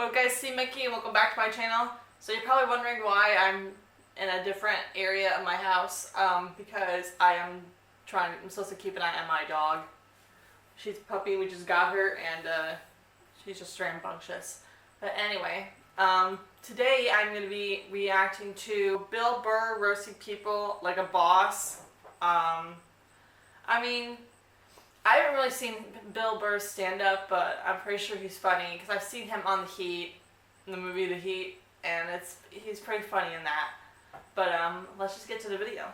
Well guys, see Mickey and welcome back to my channel. So you're probably wondering why I'm in a different area of my house, because I'm supposed to keep an eye on my dog. She's a puppy, we just got her, and she's just rambunctious. But anyway, today I'm going to be reacting to Bill Burr roasting people like a boss. I mean, I haven't really seen Bill Burr stand up, but I'm pretty sure he's funny because I've seen him on The Heat, in the movie The Heat, and he's pretty funny in that. But let's just get to the video.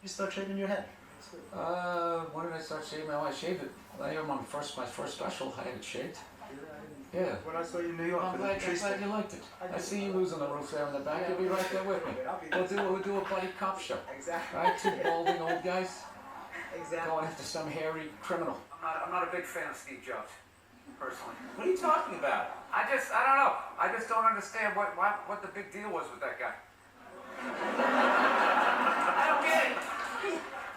You start shaving your head? When did I start shaving? Oh, I shaved it. I remember my first special, I had it shaved. Yeah. When I saw you in New York, I'm glad you liked it. I see you losing the roof there in the back. You'll be right there with me. We'll do a buddy cop show. Exactly. Right? Two balding old guys Exactly. going after some hairy criminal. I'm not a big fan of Steve Jobs, personally. What are you talking about? I don't know. I just don't understand what the big deal was with that guy. I don't get it.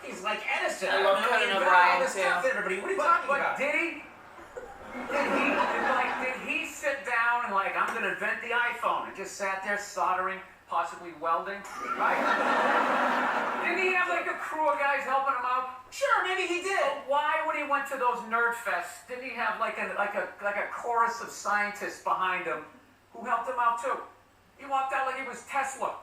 He's like Edison. I love Conan O'Brien too. Everybody, what are you talking about? Did he? Did he sit down and I'm gonna invent the iPhone and just sat there soldering, possibly welding, right? Didn't he have a crew of guys helping him out? Sure, maybe he did. But why, when he went to those nerd fests, didn't he have a chorus of scientists behind him who helped him out too? He walked out like he was Tesla.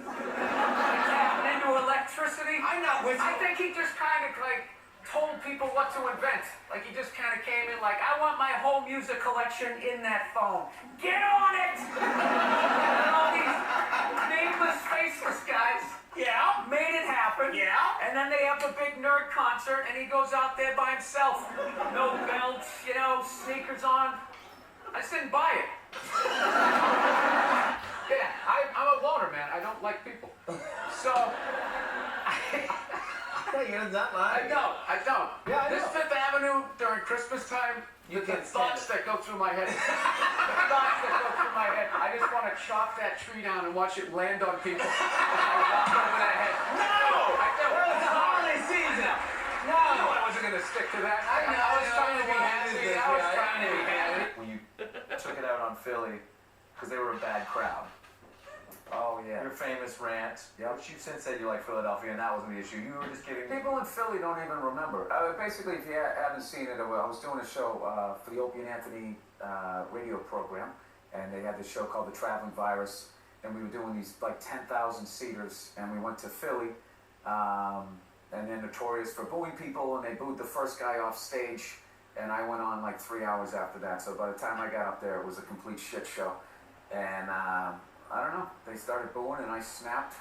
Tapping into electricity. I'm not with you. I think he just kind of told people what to invent. He just kind of came in I want my whole music collection in that phone. Get on it! And all these nameless, faceless guys. Yeah. Made it happen. Yeah. And then they have the big nerd concert, and he goes out there by himself. No belt, sneakers on. I just didn't buy it. Yeah, I'm a loner, man. I don't like people. So, You're not lying. I don't. Yeah, I This know. Fifth Avenue during Christmas time, the can't thoughts that go through my head. I just want to chop that tree down and watch it land on people. As I walk over their head. No! I do. Well, it's the holiday season. No, I wasn't going to stick to that. I was trying to be happy. I was trying to be happy. When you took it out on Philly, because they were a bad crowd. Oh, yeah. Your famous rant, which you since said you like Philadelphia, and that wasn't the issue. You were just giving... People in Philly don't even remember. Basically, if you haven't seen it, I was doing a show for the Opie and Anthony radio program, and they had this show called The Traveling Virus, and we were doing these 10,000 seaters, and we went to Philly, and they're notorious for booing people, and they booed the first guy off stage, and I went on 3 hours after that. So by the time I got up there, it was a complete shit show, and I don't know, they started booing, and I snapped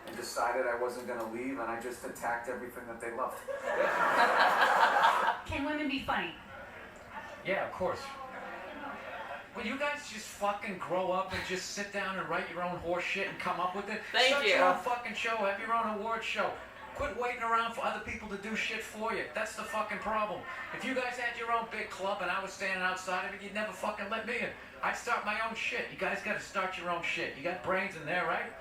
and decided I wasn't going to leave, and I just attacked everything that they loved. Can women be funny? Yeah, of course. Will you guys just fucking grow up and just sit down and write your own horse shit and come up with it? Thank you. Your own fucking show, have your own award show. Quit waiting around for other people to do shit for you. That's the fucking problem. If you guys had your own big club and I was standing outside of it, you'd never fucking let me in. I'd start my own shit. You guys gotta start your own shit. You got brains in there, right?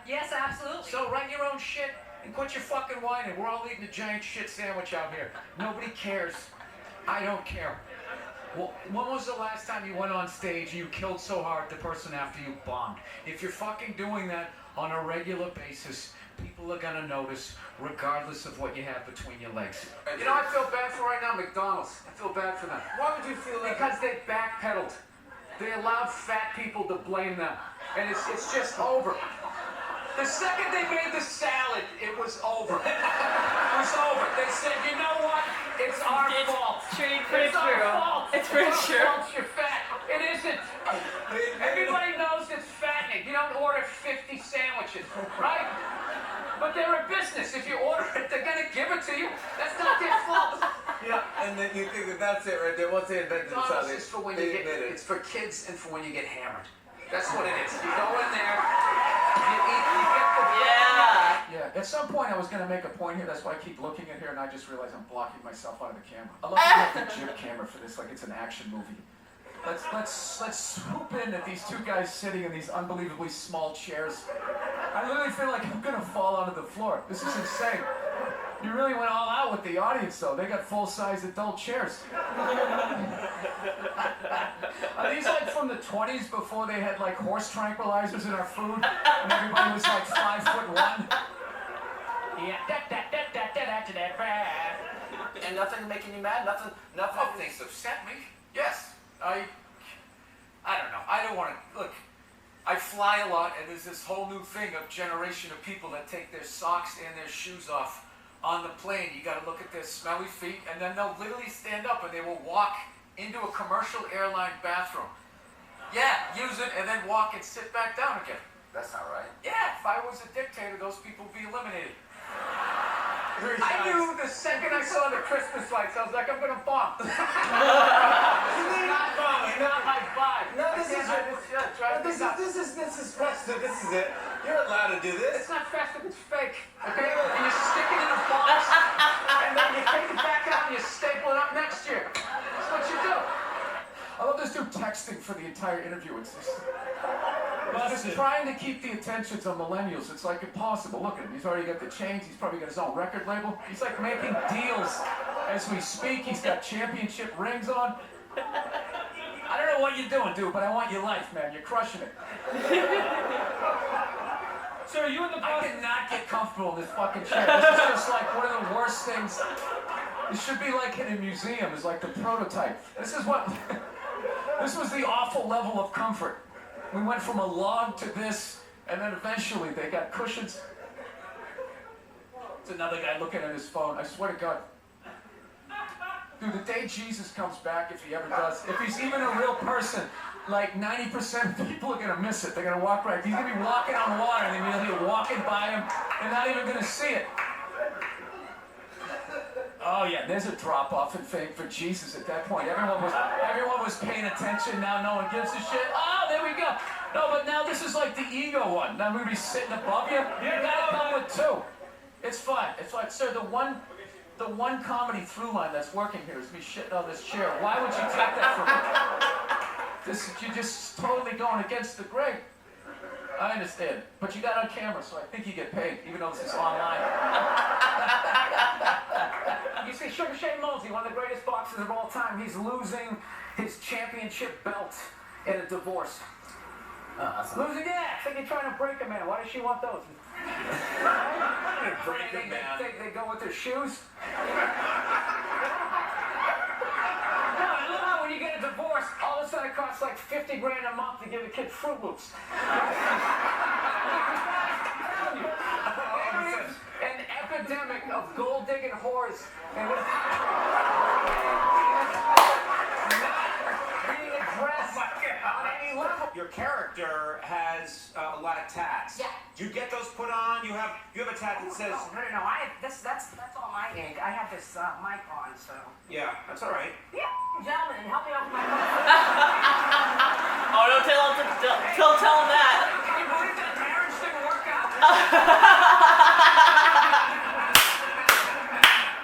Yes, absolutely. So write your own shit and quit your fucking whining. We're all eating a giant shit sandwich out here. Nobody cares. I don't care. Well, when was the last time you went on stage and you killed so hard the person after you bombed? If you're fucking doing that on a regular basis, people are gonna notice regardless of what you have between your legs. You know what I feel bad for right now? McDonald's. I feel bad for them. Why would you feel that? Because they backpedaled. They allowed fat people to blame them. And it's just over. The second they made the salad, it was over. It was over. They said, you know what? It's our fault. Pretty It's our true. fault. It's pretty It's true. our fault you're fat. It isn't. Everybody knows it's fattening. You don't order 50 sandwiches, right? But they're a business. If you order it, they're going to give it to you. That's not their fault. Yeah, and then you think that's it right there. Once they invented the McDonald's salad, is for when they you get, admit it. it's for kids and for when you get hammered. That's what it is. You go in there, you eat, you get the... Yeah. Yeah, at some point I was going to make a point here, that's why I keep looking at here, and I just realized I'm blocking myself out of the camera. I love to have the jib camera for this, like it's an action movie. Let's swoop in at these two guys sitting in these unbelievably small chairs. I literally feel like I'm gonna fall onto the floor. This is insane. You really went all out with the audience, though. They got full-size adult chairs. 20s before they had like horse tranquilizers in our food, and everybody was like 5'1"? Yeah. And nothing making you mad? Nothing things upset me. Yes, I don't know. I don't want to look. I fly a lot, and there's this whole new thing of generation of people that take their socks and their shoes off on the plane. You got to look at their smelly feet, and then they'll literally stand up and they will walk into a commercial airline bathroom. Yeah, use it and then walk and sit back down again. That's not right. Yeah, if I was a dictator, those people would be eliminated. Very I nice. knew the second I saw the Christmas lights, I was like, I'm gonna bomb. Not bombing. Not my vibe. No, this is festive. This is it. You're allowed to do this. It's not festive, it's fake. Okay? And you stick it in a box, and then you take it back out and you staple it up next year. That's what you do. I love this dude texting for the entire interview. It's just trying to keep the attentions of millennials. It's like impossible. Look at him. He's already got the chains. He's probably got his own record label. He's like making deals as we speak. He's got championship rings on. I don't know what you're doing, dude, but I want your life, man. You're crushing it. So are you in the I process? cannot get comfortable in this fucking chair. This is just like one of the worst things. It should be like in a museum. It's like the prototype. This is what... This was the awful level of comfort. We went from a log to this, and then eventually they got cushions. It's another guy looking at his phone. I swear to God. Dude, the day Jesus comes back, if he ever does, if he's even a real person, like 90% of people are gonna miss it. They're gonna walk right. He's gonna be walking on water, and they're gonna be walking by him, and not even gonna see it. Oh yeah, there's a drop off in fame for Jesus at that point. Everyone was paying attention. Now no one gives a shit. Oh, there we go. No, but now this is like the ego one. Now we're sitting above you. You gotta come with two. It's fine. It's like, sir, the one comedy through line that's working here is me shitting on this chair. Why would you take that from me? You're just totally going against the grain. I understand, but you got on camera, so I think you get paid, even though this is online. You see, Sugar Shane Mosley, one of the greatest boxers of all time, he's losing his championship belt in a divorce. Losing, yeah. It's like you're trying to break a man. Why does she want those? Break him down. They go with their shoes. No, I love how when you get a divorce, all of a sudden it costs like 50 grand a month to give a kid Fruit Loops. An epidemic of gold-digging whores. And not being addressed on any level. Your character has a lot of tats. Yeah. Do you get those put on? You have a tat that says. No. That's all my ink. I have this mic on, so. Yeah, that's all right. Yeah, gentlemen, help me out with my mic. Oh, don't tell him that. Can you believe that marriage didn't work out? Yeah,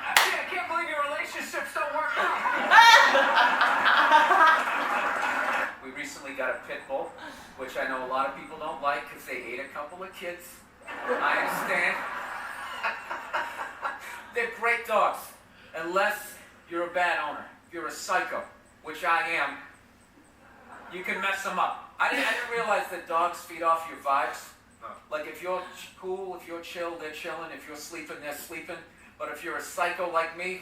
I can't believe your relationships don't work out. We recently got a pit bull, which I know a lot of people don't like because they ate a couple of kids. I understand. They're great dogs, unless you're a bad owner. If you're a psycho, which I am, you can mess them up. I didn't realize that dogs feed off your vibes. Like if you're cool, if you're chill, they're chilling. If you're sleeping, they're sleeping. But if you're a psycho like me,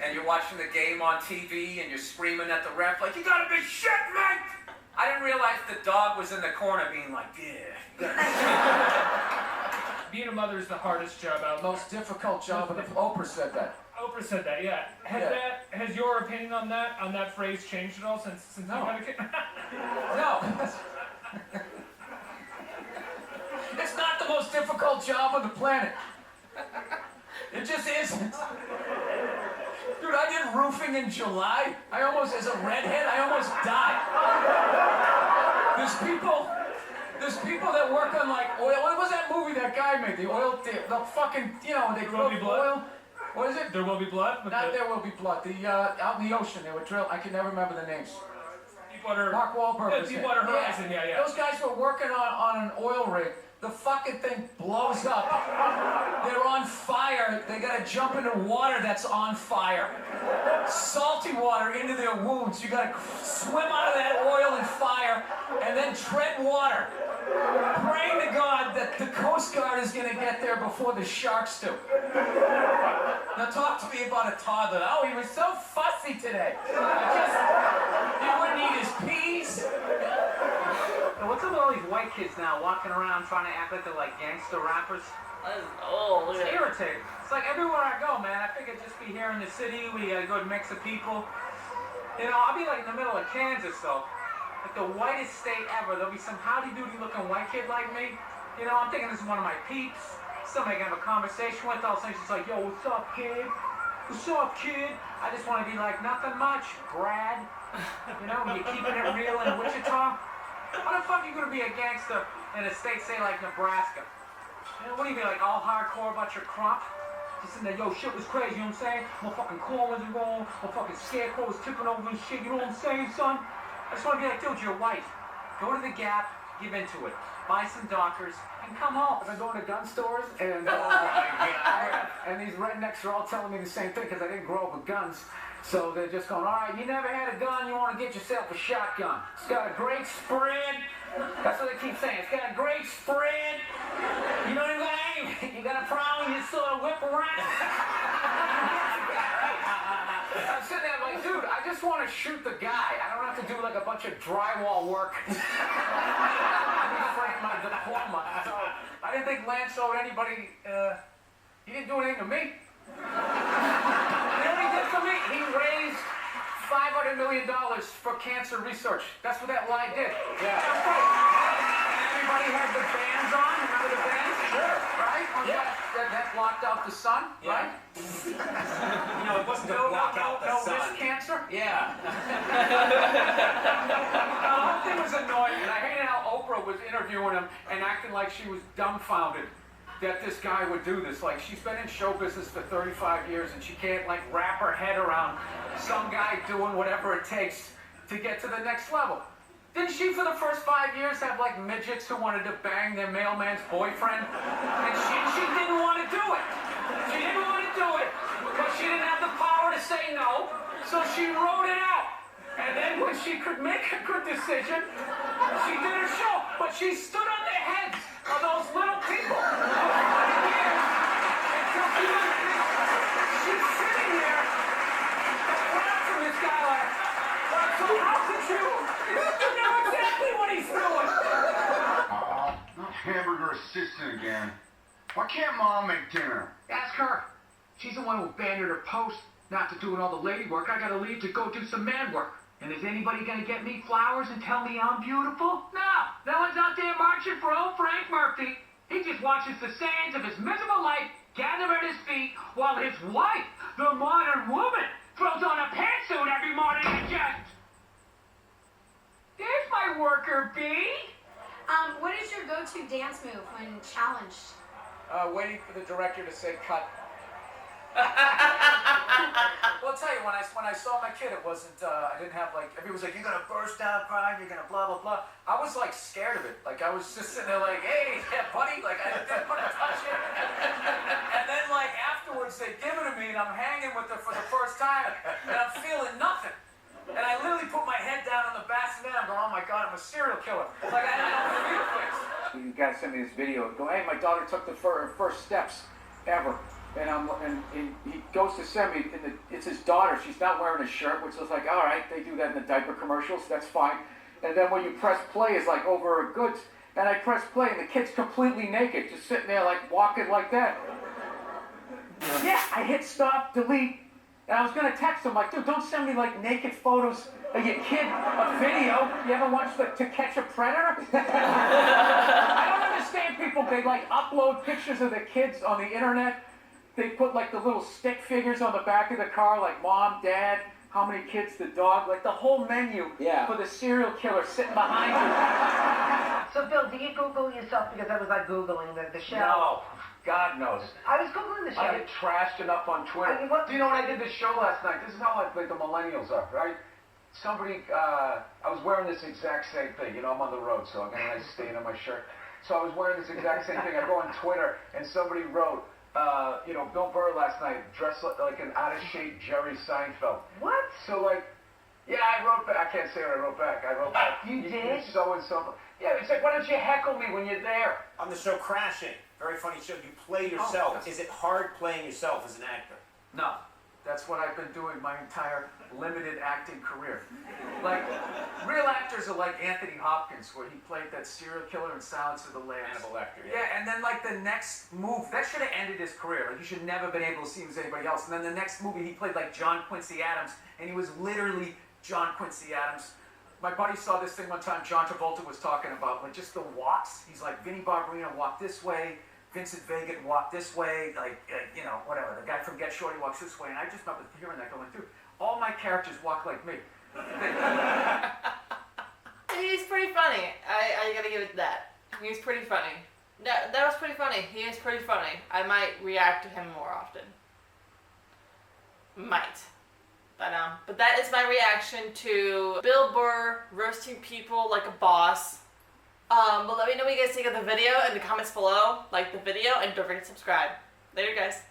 and you're watching the game on TV and you're screaming at the ref like, you gotta be shit, man! I didn't realize the dog was in the corner being like, yeah. Being a mother is the hardest job out. Most difficult job, and Oprah said that. Oprah said that, yeah. Has your opinion on that phrase changed at all since No. you had a kid? No. It's not the most difficult job on the planet. It just isn't. Dude, I did roofing in July. As a redhead, I almost died. There's people that work on like oil. What was that movie that guy made? The fucking, they There Will Be drilled Blood? oil. What is it? There Will Be Blood? Not There Will Be Blood. Out in the ocean, they were drilled. I can never remember the names. Deepwater. Mark Wahlberg. Yeah, was in it. Deepwater Horizon, yeah. Those guys were working on an oil rig. The fucking thing blows up. They're on fire. They gotta jump into water that's on fire. Salty water into their wounds. You gotta swim out of that oil and fire and then tread water, praying to God that the Coast Guard is gonna get there before the sharks do. Now talk to me about a toddler. Oh, he was so fussy today. He wouldn't eat his peas. What's up with all these white kids now walking around trying to act like they're like gangster rappers? Oh, It's irritating. It's like everywhere I go, man. I figure just be here in the city. We got a good mix of people. You know, I'll be like in the middle of Kansas, though. Like the whitest state ever. There'll be some howdy-doody looking white kid like me. You know, I'm thinking this is one of my peeps. Somebody I can have a conversation with. All of a sudden she's like, yo, what's up, kid? What's up, kid? I just want to be like, nothing much, Brad. You know, when you're keeping it real in Wichita. How the fuck are you going to be a gangster in a state, say, like Nebraska? You know, what do you be like, all hardcore about your crop? Just in there, yo, shit was crazy, you know what I'm saying? My fucking corn wasn't wrong. My fucking scarecrow was tipping over and shit, you know what I'm saying, son? I just want to be like, dude, you're white. Go to the Gap, give into it. Buy some Dockers, and come home. I've been going to gun stores, and and these rednecks are all telling me the same thing because I didn't grow up with guns. So they're just going, all right, you never had a gun, you want to get yourself a shotgun. It's got a great spread. That's what they keep saying. It's got a great spread. You don't even got to aim. You got a problem, you just sort of whip around. I'm sitting there like, dude, I just want to shoot the guy. I don't have to do like a bunch of drywall work. I'm afraid of my diploma. So I didn't think Lance owed anybody, he didn't do anything to me. You know what he did for me? He raised $500 million for cancer research. That's what that lie did. Yeah. Everybody had the bands on. Remember the bands? Sure. Right? Yeah. That blocked out the sun, right? You know, it wasn't to block out the sun. Wrist cancer? Yeah. The whole thing was annoying, and I hated how Oprah was interviewing him and acting like she was dumbfounded that this guy would do this. Like, she's been in show business for 35 years, and she can't, like, wrap her head around some guy doing whatever it takes to get to the next level. Didn't she, for the first 5 years, have, like, midgets who wanted to bang their mailman's boyfriend? And she didn't want to do it. She didn't want to do it because she didn't have the power to say no, so she wrote it out. And then when she could make a good decision, she did her show. But she stood on the heads of those little people for 5 years until she's sitting there across from this guy like, so how could you? You know exactly what he's doing. Not hamburger assistant again. Why can't Mom make dinner? Ask her. She's the one who abandoned her post not to doing all the lady work. I gotta leave to go do some man work. And is anybody gonna get me flowers and tell me I'm beautiful? No one's out there marching for old Frank Murphy. He just watches the sands of his miserable life gather at his feet while his wife, the modern woman, throws on a pantsuit every morning and just... There's my worker bee. What is your go-to dance move when challenged? Waiting for the director to say cut. Well, I'll tell you, when I saw my kid, it wasn't, I didn't have like, everybody was like, you're gonna burst out crying, you're gonna blah, blah, blah. I was like scared of it. Like, I was just sitting there like, hey, yeah, buddy, like, I didn't want to touch it. And then like afterwards, they give it to me and I'm hanging with her for the first time and I'm feeling nothing. And I literally put my head down on the bassinet. I'm going, oh my God, I'm a serial killer. Like, I don't feel things. You guys sent me this video. Go, hey, my daughter took the first steps ever. And he goes to send me, and it's his daughter. She's not wearing a shirt, which is like, all right, they do that in the diaper commercials. That's fine. And then when you press play, it's like over a goods. And I press play, and the kid's completely naked, just sitting there like walking like that. Yeah, I hit stop, delete. And I was going to text him, like, dude, don't send me, like, naked photos of your kid, a video. You ever watch To Catch a Predator? I don't understand people. They, like, upload pictures of the kids on the internet. They put, like, the little stick figures on the back of the car, like, mom, dad, how many kids, the dog. Like, the whole menu for the serial killer sitting behind you. So, Bill, do you Google yourself? Because I was like Googling the show. No. God knows. I was Googling the show. I get trashed enough on Twitter. Do you know what I did this show last night? This is how like the millennials are, right? Somebody, I was wearing this exact same thing. You know, I'm on the road, so I got a nice stain on my shirt. So I was wearing this exact same thing. I go on Twitter, and somebody wrote, you know, Bill Burr last night dressed like an out-of-shape Jerry Seinfeld. What? So like, Yeah, I wrote back. I can't say what I wrote back. I wrote back. You did? So and so. Yeah, it's like, why don't you heckle me when you're there? On the show Crashing, very funny show, you play yourself. that's- Is it hard playing yourself as an actor? No. That's what I've been doing my entire limited acting career. Like, real actors are like Anthony Hopkins, where he played that serial killer in Silence of the Lambs. Hannibal Lecter, Yeah, and then like the next move, that should have ended his career. Like, he should never have been able to see him as anybody else. And then the next movie, he played like John Quincy Adams, and he was literally John Quincy Adams. My buddy saw this thing one time John Travolta was talking about, like just the walks. He's like, Vinnie Barbarino walked this way, Vincent Vega walked this way, like, you know, whatever. The guy from Get Shorty walks this way, and I just remember hearing that going, dude, all my characters walk like me. He's pretty funny. I gotta give it that. He's pretty funny. That was pretty funny. He is pretty funny. I might react to him more often. Might. But that is my reaction to Bill Burr roasting people like a boss. But let me know what you guys think of the video in the comments below. Like the video and don't forget to subscribe. Later, guys.